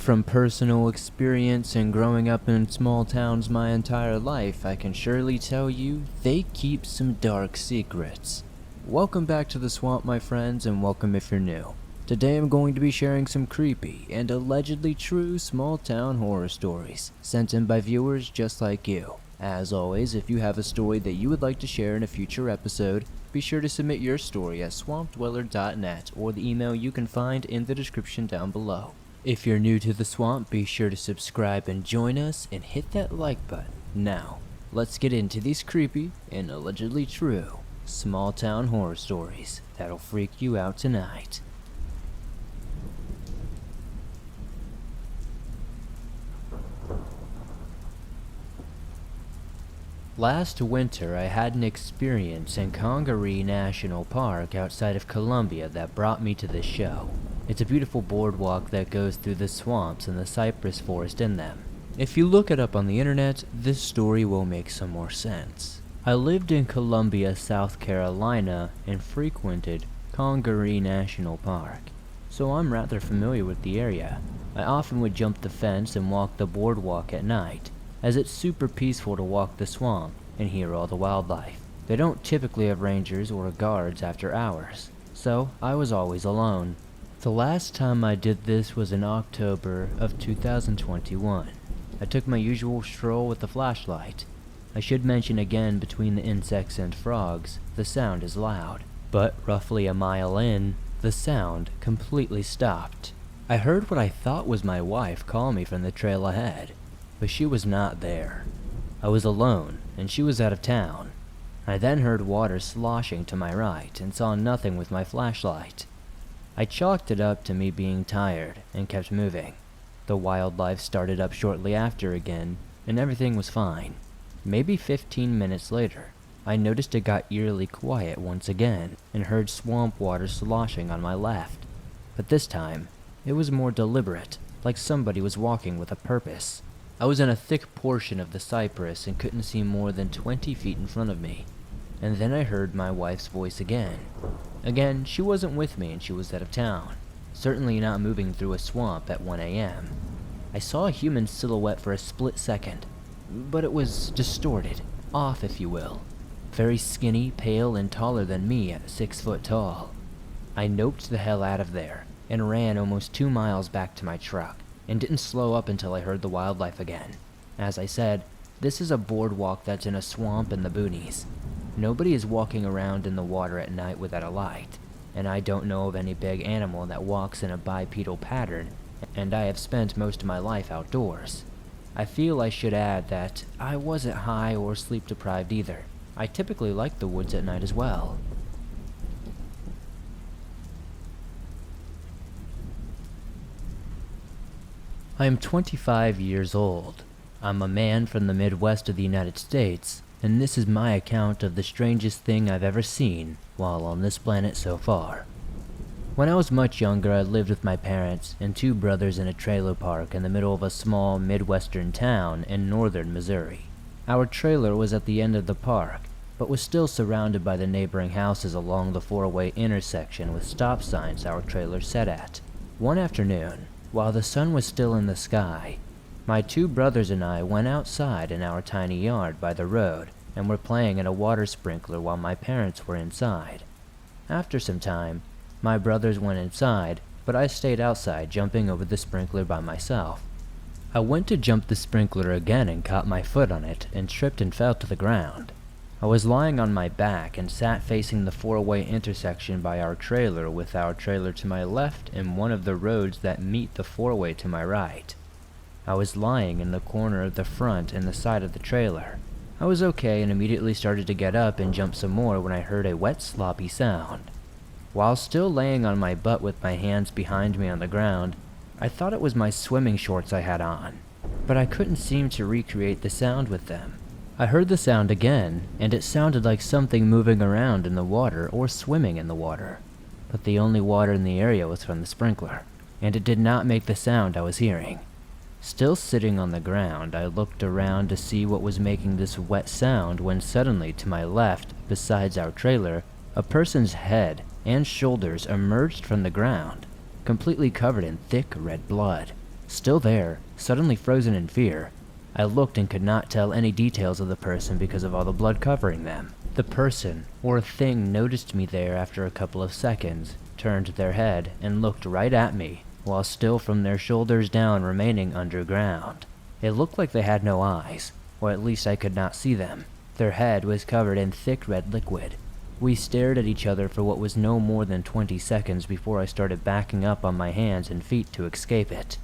From personal experience and growing up in small towns my entire life, I can surely tell you they keep some dark secrets. Welcome back to the swamp, my friends, and welcome if you're new. Today I'm going to be sharing some creepy and allegedly true small town horror stories sent in by viewers just like you. As always, if you have a story that you would like to share in a future episode, be sure to submit your story at swampdweller.net or the email you can find in the description down below. If you're new to the swamp, be sure to subscribe and join us and hit that like button. Now, let's get into these creepy and allegedly true small town horror stories that'll freak you out tonight. Last winter, I had an experience in Congaree National Park outside of Columbia that brought me to this show. It's a beautiful boardwalk that goes through the swamps and the cypress forest in them. If you look it up on the internet, this story will make some more sense. I lived in Columbia, South Carolina, and frequented Congaree National Park, so I'm rather familiar with the area. I often would jump the fence and walk the boardwalk at night, as it's super peaceful to walk the swamp and hear all the wildlife. They don't typically have rangers or guards after hours, so I was always alone. The last time I did this was in October of 2021. I took my usual stroll with a flashlight. I should mention again, between the insects and frogs, the sound is loud. But roughly a mile in, the sound completely stopped. I heard what I thought was my wife call me from the trail ahead, but she was not there. I was alone, and she was out of town. I then heard water sloshing to my right and saw nothing with my flashlight. I chalked it up to me being tired and kept moving. The wildlife started up shortly after again, and everything was fine. Maybe 15 minutes later, I noticed it got eerily quiet once again and heard swamp water sloshing on my left. But this time, it was more deliberate, like somebody was walking with a purpose. I was in a thick portion of the cypress and couldn't see more than 20 feet in front of me. And then I heard my wife's voice again. Again, she wasn't with me and she was out of town, certainly not moving through a swamp at 1 a.m. I saw a human silhouette for a split second, but it was distorted, off if you will. Very skinny, pale, and taller than me at 6 foot tall. I noped the hell out of there and ran almost 2 miles back to my truck and didn't slow up until I heard the wildlife again. As I said, this is a boardwalk that's in a swamp in the boonies. Nobody is walking around in the water at night without a light, and I don't know of any big animal that walks in a bipedal pattern, and I have spent most of my life outdoors. I feel I should add that I wasn't high or sleep deprived either. I typically like the woods at night as well. I am 25 years old. I'm a man from the Midwest of the United States, and this is my account of the strangest thing I've ever seen while on this planet so far. When I was much younger, I lived with my parents and 2 brothers in a trailer park in the middle of a small Midwestern town in northern Missouri. Our trailer was at the end of the park, but was still surrounded by the neighboring houses along the 4-way intersection with stop signs our trailer set at. One afternoon, while the sun was still in the sky, my 2 brothers and I went outside in our tiny yard by the road and were playing in a water sprinkler while my parents were inside. After some time, my brothers went inside, but I stayed outside jumping over the sprinkler by myself. I went to jump the sprinkler again and caught my foot on it and tripped and fell to the ground. I was lying on my back and sat facing the 4-way intersection by our trailer with our trailer to my left and one of the roads that meet the 4-way to my right. I was lying in the corner of the front and the side of the trailer. I was okay and immediately started to get up and jump some more when I heard a wet, sloppy sound. While still laying on my butt with my hands behind me on the ground, I thought it was my swimming shorts I had on, but I couldn't seem to recreate the sound with them. I heard the sound again, and it sounded like something moving around in the water or swimming in the water. But the only water in the area was from the sprinkler, and it did not make the sound I was hearing. Still sitting on the ground, I looked around to see what was making this wet sound when suddenly to my left, besides our trailer, a person's head and shoulders emerged from the ground, completely covered in thick red blood. still there, suddenly frozen in fear. I looked and could not tell any details of the person because of all the blood covering them. The person, or thing, noticed me there after a couple of seconds, turned their head, and looked right at me, while still from their shoulders down remaining underground. It looked like they had no eyes, or at least I could not see them. Their head was covered in thick red liquid. We stared at each other for what was no more than 20 seconds before I started backing up on my hands and feet to escape it.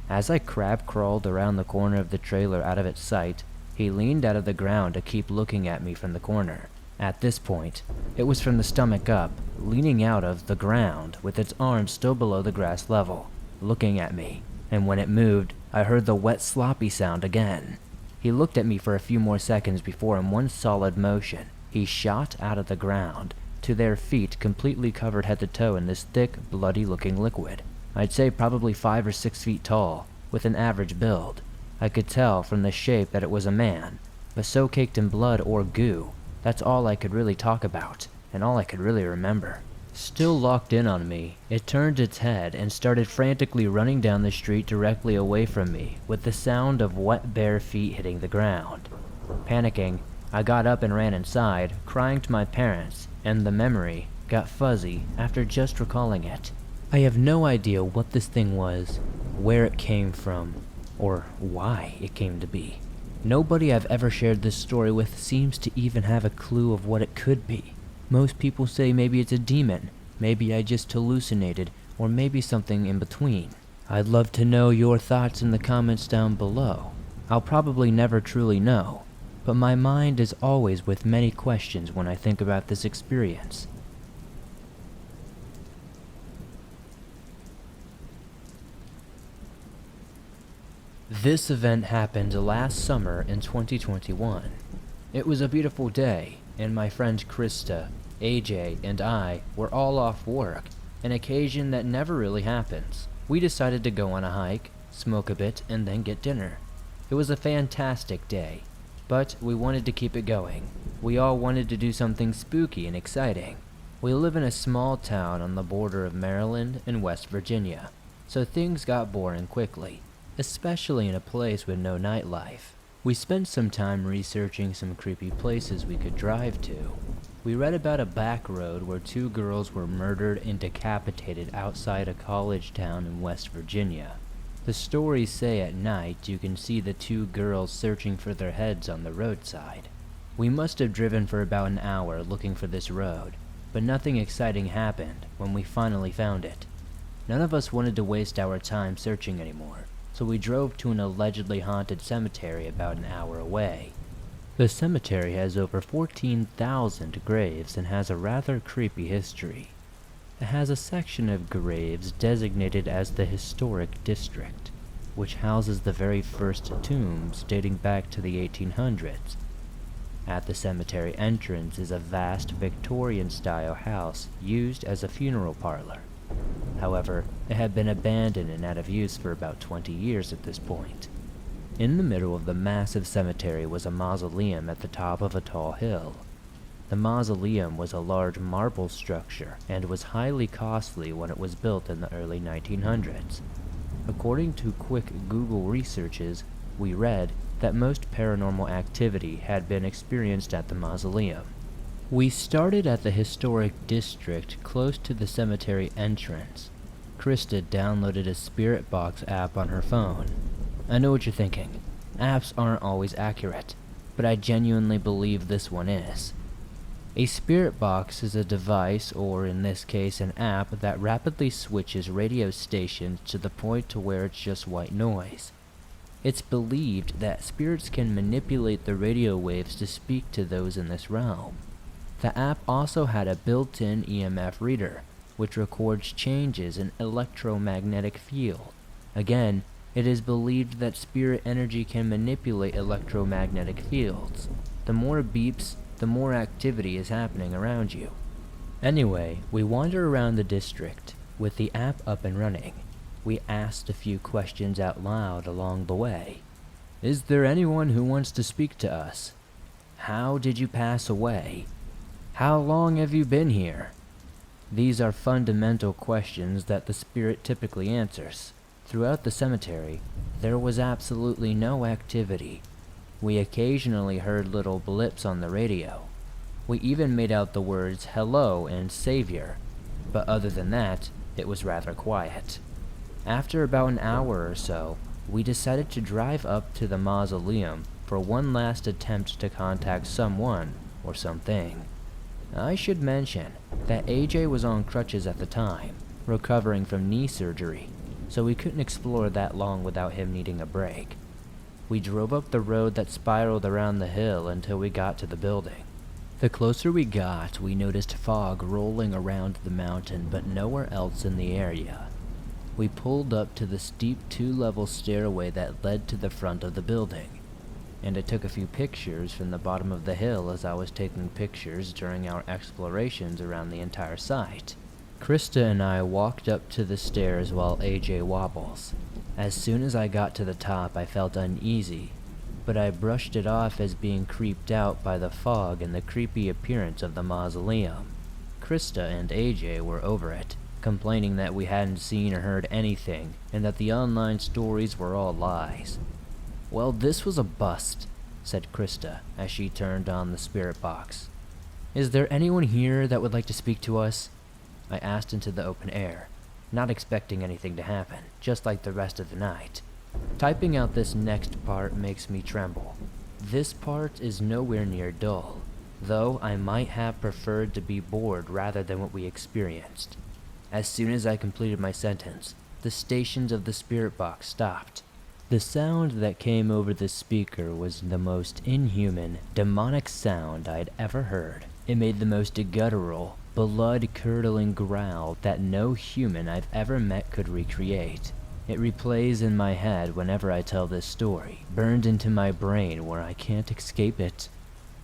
As I crab crawled around the corner of the trailer out of its sight, he leaned out of the ground to keep looking at me from the corner. At this point, it was from the stomach up, leaning out of the ground with its arms still below the grass level, looking at me, and when it moved, I heard the wet sloppy sound again. He looked at me for a few more seconds before in one solid motion, he shot out of the ground, to their feet completely covered head to toe in this thick, bloody-looking liquid. I'd say probably 5 or 6 feet tall, with an average build. I could tell from the shape that it was a man, but so caked in blood or goo, that's all I could really talk about, and all I could really remember. Still locked in on me, it turned its head and started frantically running down the street directly away from me, with the sound of wet bare feet hitting the ground. Panicking, I got up and ran inside, crying to my parents, and the memory got fuzzy after just recalling it. I have no idea what this thing was, where it came from, or why it came to be. Nobody I've ever shared this story with seems to even have a clue of what it could be. Most people say maybe it's a demon, maybe I just hallucinated, or maybe something in between. I'd love to know your thoughts in the comments down below. I'll probably never truly know, but my mind is always with many questions when I think about this experience. This event happened last summer in 2021. It was a beautiful day, and my friend Krista, AJ, and I were all off work, an occasion that never really happens. We decided to go on a hike, smoke a bit, and then get dinner. It was a fantastic day, but we wanted to keep it going. We all wanted to do something spooky and exciting. We live in a small town on the border of Maryland and West Virginia, so things got boring quickly, especially in a place with no nightlife. We spent some time researching some creepy places we could drive to. We read about a back road where 2 girls were murdered and decapitated outside a college town in West Virginia. The stories say at night you can see the 2 girls searching for their heads on the roadside. We must have driven for about an hour looking for this road, but nothing exciting happened when we finally found it. None of us wanted to waste our time searching anymore, so we drove to an allegedly haunted cemetery about an hour away. The cemetery has over 14,000 graves and has a rather creepy history. It has a section of graves designated as the Historic District, which houses the very first tombs dating back to the 1800s. At the cemetery entrance is a vast Victorian-style house used as a funeral parlor. However, it had been abandoned and out of use for about 20 years at this point. In the middle of the massive cemetery was a mausoleum at the top of a tall hill. The mausoleum was a large marble structure and was highly costly when it was built in the early 1900s. According to quick Google researches, we read that most paranormal activity had been experienced at the mausoleum. We started at the Historic District close to the cemetery entrance. Krista downloaded a Spirit Box app on her phone. I know what you're thinking. Apps aren't always accurate, but I genuinely believe this one is. A Spirit Box is a device, or in this case an app, that rapidly switches radio stations to the point to where it's just white noise. It's believed that spirits can manipulate the radio waves to speak to those in this realm. The app also had a built-in EMF reader, which records changes in electromagnetic field. Again, it is believed that spirit energy can manipulate electromagnetic fields. The more beeps, the more activity is happening around you. Anyway, we wander around the district, with the app up and running. We asked a few questions out loud along the way. Is there anyone who wants to speak to us? How did you pass away? How long have you been here? These are fundamental questions that the spirit typically answers. Throughout the cemetery, there was absolutely no activity. We occasionally heard little blips on the radio. We even made out the words hello and savior, but other than that, it was rather quiet. After about an hour or so, we decided to drive up to the mausoleum for one last attempt to contact someone or something. I should mention that AJ was on crutches at the time, recovering from knee surgery, so we couldn't explore that long without him needing a break. We drove up the road that spiraled around the hill until we got to the building. The closer we got, we noticed fog rolling around the mountain but nowhere else in the area. We pulled up to the steep 2-level stairway that led to the front of the building, and I took a few pictures from the bottom of the hill as I was taking pictures during our explorations around the entire site. Krista and I walked up to the stairs while AJ wobbles. As soon as I got to the top, I felt uneasy, but I brushed it off as being creeped out by the fog and the creepy appearance of the mausoleum. Krista and AJ were over it, complaining that we hadn't seen or heard anything, and that the online stories were all lies. "Well, this was a bust," said Krista as she turned on the spirit box. "Is there anyone here that would like to speak to us?" I asked into the open air, not expecting anything to happen, just like the rest of the night. Typing out this next part makes me tremble. This part is nowhere near dull, though I might have preferred to be bored rather than what we experienced. As soon as I completed my sentence, the stations of the spirit box stopped. The sound that came over the speaker was the most inhuman, demonic sound I'd ever heard. It made the most guttural, blood-curdling growl that no human I've ever met could recreate. It replays in my head whenever I tell this story, burned into my brain where I can't escape it.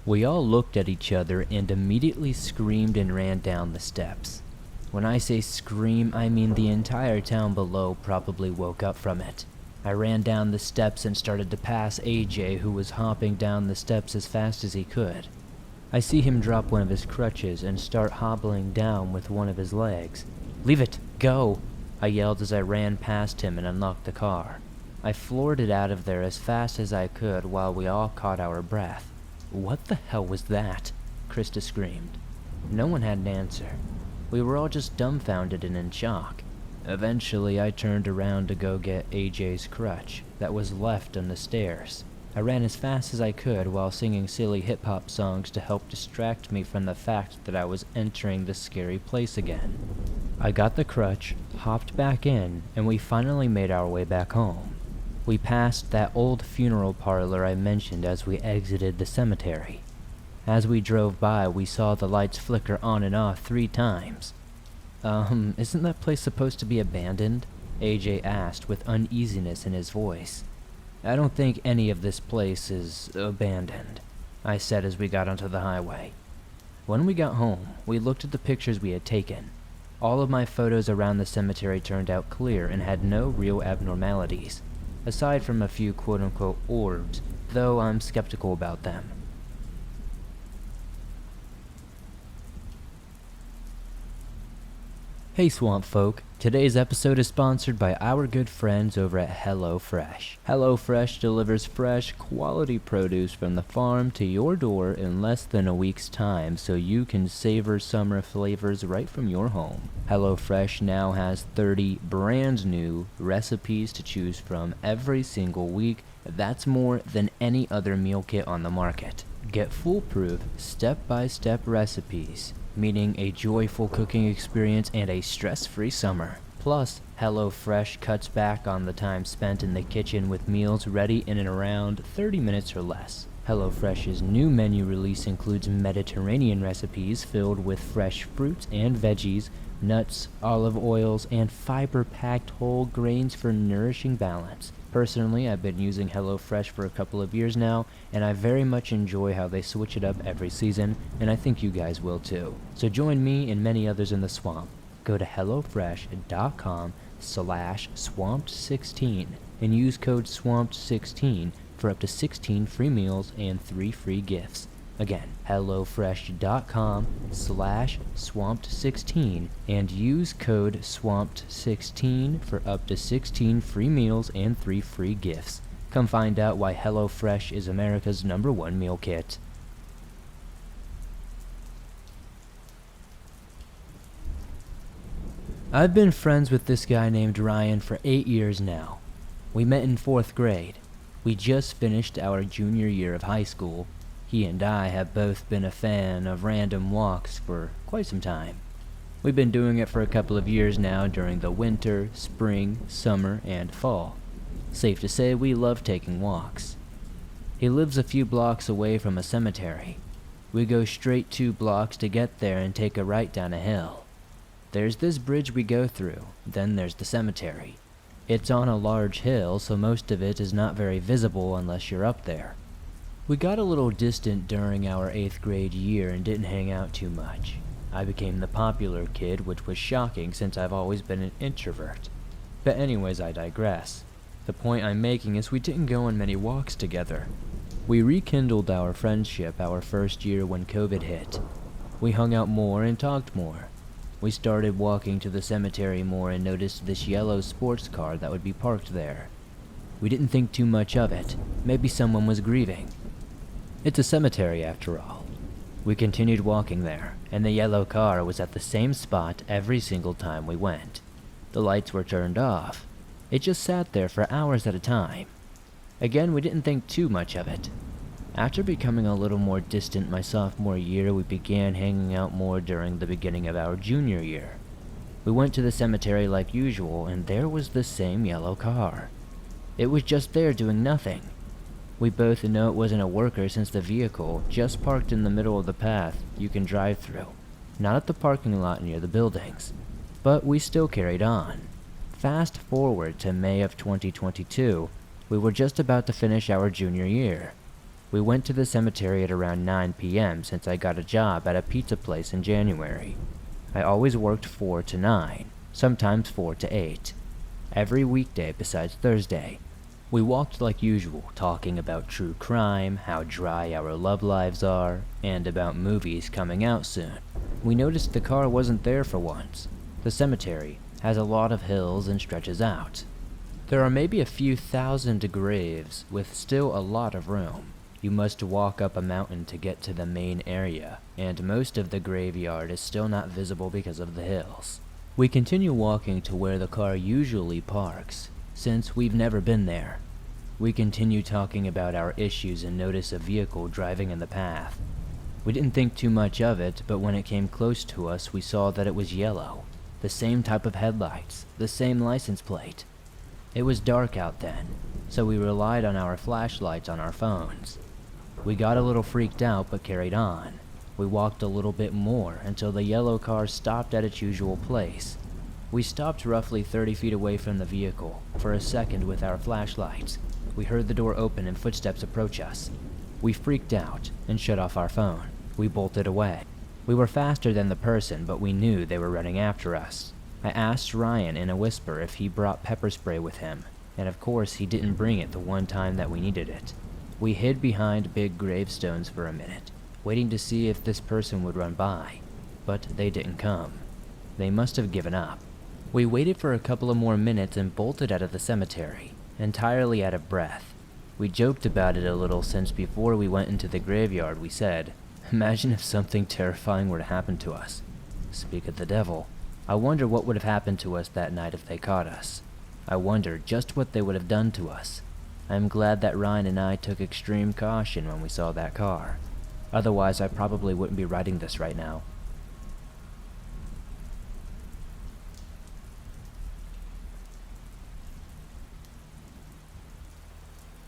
We all looked at each other and immediately screamed and ran down the steps. When I say scream, I mean the entire town below probably woke up from it. I ran down the steps and started to pass AJ, who was hopping down the steps as fast as he could. I see him drop one of his crutches and start hobbling down with one of his legs. "Leave it! Go!" I yelled as I ran past him and unlocked the car. I floored it out of there as fast as I could while we all caught our breath. "What the hell was that?" Krista screamed. No one had an answer. We were all just dumbfounded and in shock. Eventually, I turned around to go get AJ's crutch that was left on the stairs. I ran as fast as I could while singing silly hip-hop songs to help distract me from the fact that I was entering this scary place again. I got the crutch, hopped back in, and we finally made our way back home. We passed that old funeral parlor I mentioned as we exited the cemetery. As we drove by, we saw the lights flicker on and off 3 times. Isn't that place supposed to be abandoned?" AJ asked with uneasiness in his voice. "I don't think any of this place is abandoned," I said as we got onto the highway. When we got home, we looked at the pictures we had taken. All of my photos around the cemetery turned out clear and had no real abnormalities, aside from a few quote-unquote orbs, though I'm skeptical about them. Hey Swamp Folk, today's episode is sponsored by our good friends over at HelloFresh. HelloFresh delivers fresh, quality produce from the farm to your door in less than a week's time so you can savor summer flavors right from your home. HelloFresh now has 30 brand new recipes to choose from every single week. That's more than any other meal kit on the market. Get foolproof, step-by-step recipes, meaning a joyful cooking experience and a stress-free summer. Plus, HelloFresh cuts back on the time spent in the kitchen with meals ready in and around 30 minutes or less. HelloFresh's new menu release includes Mediterranean recipes filled with fresh fruits and veggies, nuts, olive oils, and fiber-packed whole grains for nourishing balance. Personally, I've been using HelloFresh for a couple of years now, and I very much enjoy how they switch it up every season, and I think you guys will too. So join me and many others in the swamp. Go to hellofresh.com/swamped16 and use code SWAMPED16 for up to 16 free meals and 3 free gifts. Again, hellofresh.com/swamped16 and use code swamped16 for up to 16 free meals and 3 free gifts. Come find out why HelloFresh is America's #1 meal kit. I've been friends with this guy named Ryan for 8 years now. We met in 4th grade. We just finished our junior year of high school. He and I have both been a fan of random walks for quite some time. We've been doing it for a couple of years now during the winter, spring, summer, and fall. Safe to say we love taking walks. He lives a few blocks away from a cemetery. We go straight 2 blocks to get there and take a right down a hill. There's this bridge we go through, then there's the cemetery. It's on a large hill, so most of it is not very visible unless you're up there. We got a little distant during our 8th grade year and didn't hang out too much. I became the popular kid, which was shocking since I've always been an introvert. But anyways, I digress. The point I'm making is we didn't go on many walks together. We rekindled our friendship our first year when COVID hit. We hung out more and talked more. We started walking to the cemetery more and noticed this yellow sports car that would be parked there. We didn't think too much of it. Maybe someone was grieving. It's a cemetery after all. We continued walking there, and the yellow car was at the same spot every single time we went. The lights were turned off. It just sat there for hours at a time. Again, we didn't think too much of it. After becoming a little more distant my sophomore year, we began hanging out more during the beginning of our junior year. We went to the cemetery like usual, and there was the same yellow car. It was just there doing nothing. We both know it wasn't a worker since the vehicle just parked in the middle of the path you can drive through, not at the parking lot near the buildings. But we still carried on. Fast forward to May of 2022, we were just about to finish our junior year. We went to the cemetery at around 9 p.m. since I got a job at a pizza place in January. I always worked 4 to 9, sometimes 4 to 8. Every weekday besides Thursday. We walked like usual, talking about true crime, how dry our love lives are, and about movies coming out soon. We noticed the car wasn't there for once. The cemetery has a lot of hills and stretches out. There are maybe a few thousand graves with still a lot of room. You must walk up a mountain to get to the main area, and most of the graveyard is still not visible because of the hills. We continue walking to where the car usually parks, since we've never been there. We continue talking about our issues and notice a vehicle driving in the path. We didn't think too much of it, but when it came close to us, we saw that it was yellow. The same type of headlights, the same license plate. It was dark out then, so we relied on our flashlights on our phones. We got a little freaked out but carried on. We walked a little bit more until the yellow car stopped at its usual place. We stopped roughly 30 feet away from the vehicle for a second with our flashlights. We heard the door open and footsteps approach us. We freaked out and shut off our phone. We bolted away. We were faster than the person, but we knew they were running after us. I asked Ryan in a whisper if he brought pepper spray with him, and of course he didn't bring it the one time that we needed it. We hid behind big gravestones for a minute, waiting to see if this person would run by, but they didn't come. They must have given up. We waited for a couple of more minutes and bolted out of the cemetery, entirely out of breath. We joked about it a little since before we went into the graveyard we said, "Imagine if something terrifying were to happen to us." Speak of the devil. I wonder what would have happened to us that night if they caught us. I wonder just what they would have done to us. I'm glad that Ryan and I took extreme caution when we saw that car. Otherwise, I probably wouldn't be writing this right now.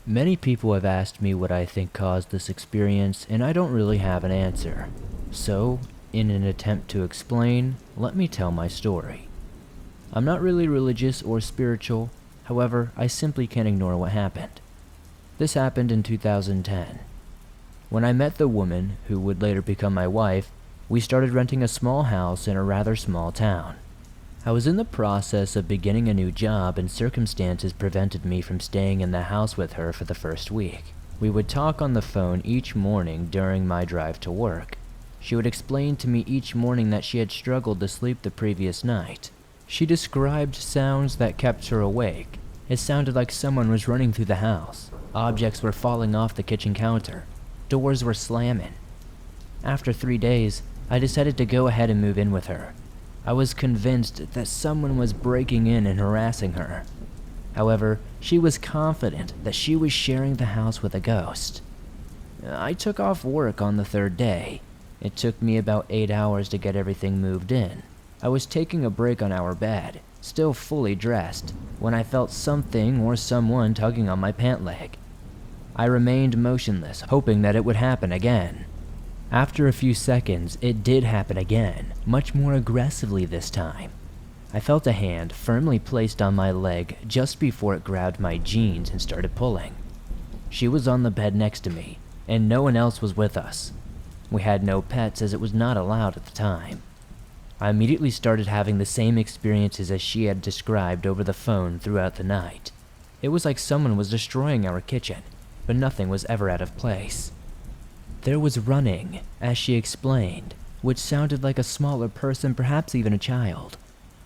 Many people have asked me what I think caused this experience, and I don't really have an answer. So, in an attempt to explain, let me tell my story. I'm not really religious or spiritual, however, I simply can't ignore what happened. This happened in 2010. When I met the woman who would later become my wife, we started renting a small house in a rather small town. I was in the process of beginning a new job and circumstances prevented me from staying in the house with her for the first week. We would talk on the phone each morning during my drive to work. She would explain to me each morning that she had struggled to sleep the previous night. She described sounds that kept her awake. It sounded like someone was running through the house. Objects were falling off the kitchen counter. Doors were slamming. After 3 days, I decided to go ahead and move in with her. I was convinced that someone was breaking in and harassing her. However, she was confident that she was sharing the house with a ghost. I took off work on the 3rd day. It took me about 8 hours to get everything moved in. I was taking a break on our bed, still fully dressed, when I felt something or someone tugging on my pant leg. I remained motionless, hoping that it would happen again. After a few seconds, it did happen again, much more aggressively this time. I felt a hand firmly placed on my leg just before it grabbed my jeans and started pulling. She was on the bed next to me, and no one else was with us. We had no pets as it was not allowed at the time. I immediately started having the same experiences as she had described over the phone throughout the night. It was like someone was destroying our kitchen, but nothing was ever out of place. There was running, as she explained, which sounded like a smaller person, perhaps even a child.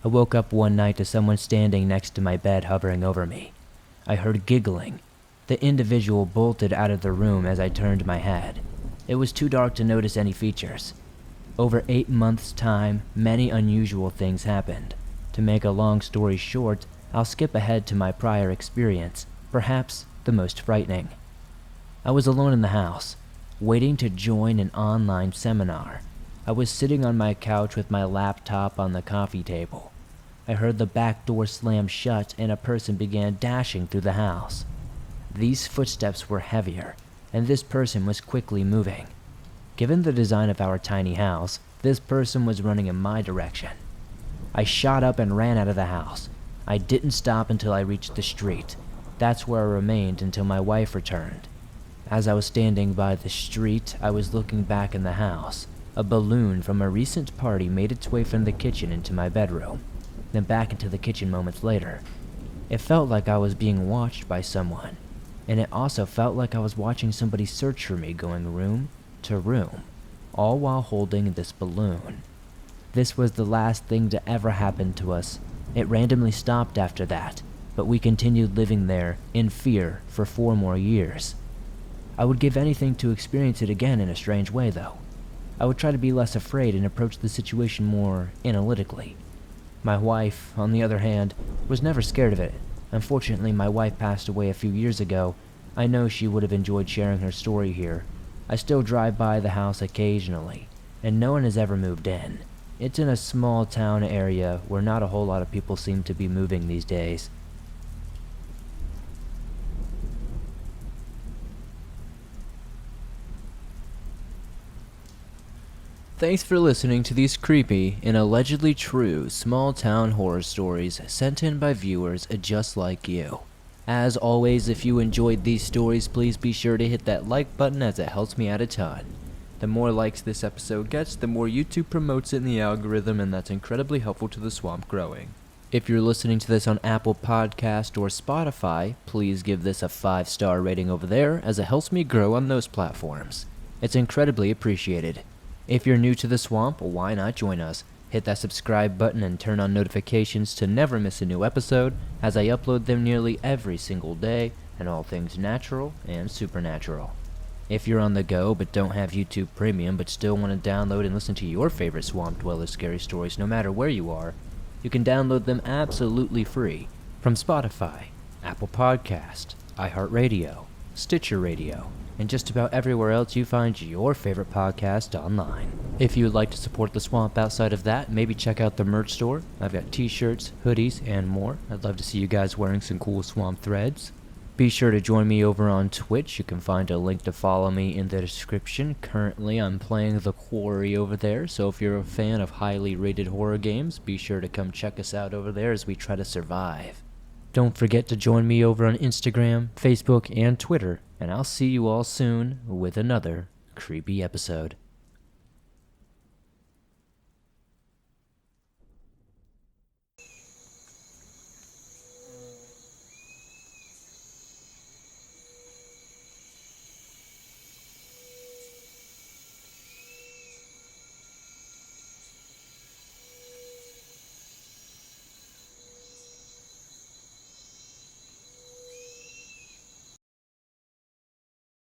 I woke up one night to someone standing next to my bed hovering over me. I heard giggling. The individual bolted out of the room as I turned my head. It was too dark to notice any features. Over 8 months' time, many unusual things happened. To make a long story short, I'll skip ahead to my prior experience, perhaps the most frightening. I was alone in the house, waiting to join an online seminar. I was sitting on my couch with my laptop on the coffee table. I heard the back door slam shut and a person began dashing through the house. These footsteps were heavier, and this person was quickly moving. Given the design of our tiny house, this person was running in my direction. I shot up and ran out of the house. I didn't stop until I reached the street. That's where I remained until my wife returned. As I was standing by the street, I was looking back in the house. A balloon from a recent party made its way from the kitchen into my bedroom, then back into the kitchen moments later. It felt like I was being watched by someone, and it also felt like I was watching somebody search for me going room to room, all while holding this balloon. This was the last thing to ever happen to us. It randomly stopped after that, but we continued living there in fear for 4 more years. I would give anything to experience it again in a strange way, though. I would try to be less afraid and approach the situation more analytically. My wife, on the other hand, was never scared of it. Unfortunately, my wife passed away a few years ago. I know she would have enjoyed sharing her story here. I still drive by the house occasionally, and no one has ever moved in. It's in a small town area where not a whole lot of people seem to be moving these days. Thanks for listening to these creepy and allegedly true small-town horror stories sent in by viewers just like you. As always, if you enjoyed these stories, please be sure to hit that like button as it helps me out a ton. The more likes this episode gets, the more YouTube promotes it in the algorithm, and that's incredibly helpful to the swamp growing. If you're listening to this on Apple Podcast or Spotify, please give this a 5-star rating over there, as it helps me grow on those platforms. It's incredibly appreciated. If you're new to the swamp, why not join us? Hit that subscribe button and turn on notifications to never miss a new episode, as I upload them nearly every single day, and all things natural and supernatural. If you're on the go but don't have YouTube Premium but still want to download and listen to your favorite Swamp Dweller scary stories no matter where you are, you can download them absolutely free from Spotify, Apple Podcast, iHeartRadio, Stitcher Radio, and just about everywhere else you find your favorite podcast online. If you would like to support the swamp outside of that, maybe check out the merch store. I've got t-shirts, hoodies, and more. I'd love to see you guys wearing some cool swamp threads. Be sure to join me over on Twitch. You can find a link to follow me in the description. Currently, I'm playing The Quarry over there, so if you're a fan of highly rated horror games, be sure to come check us out over there as we try to survive. Don't forget to join me over on Instagram, Facebook, and Twitter, and I'll see you all soon with another creepy episode.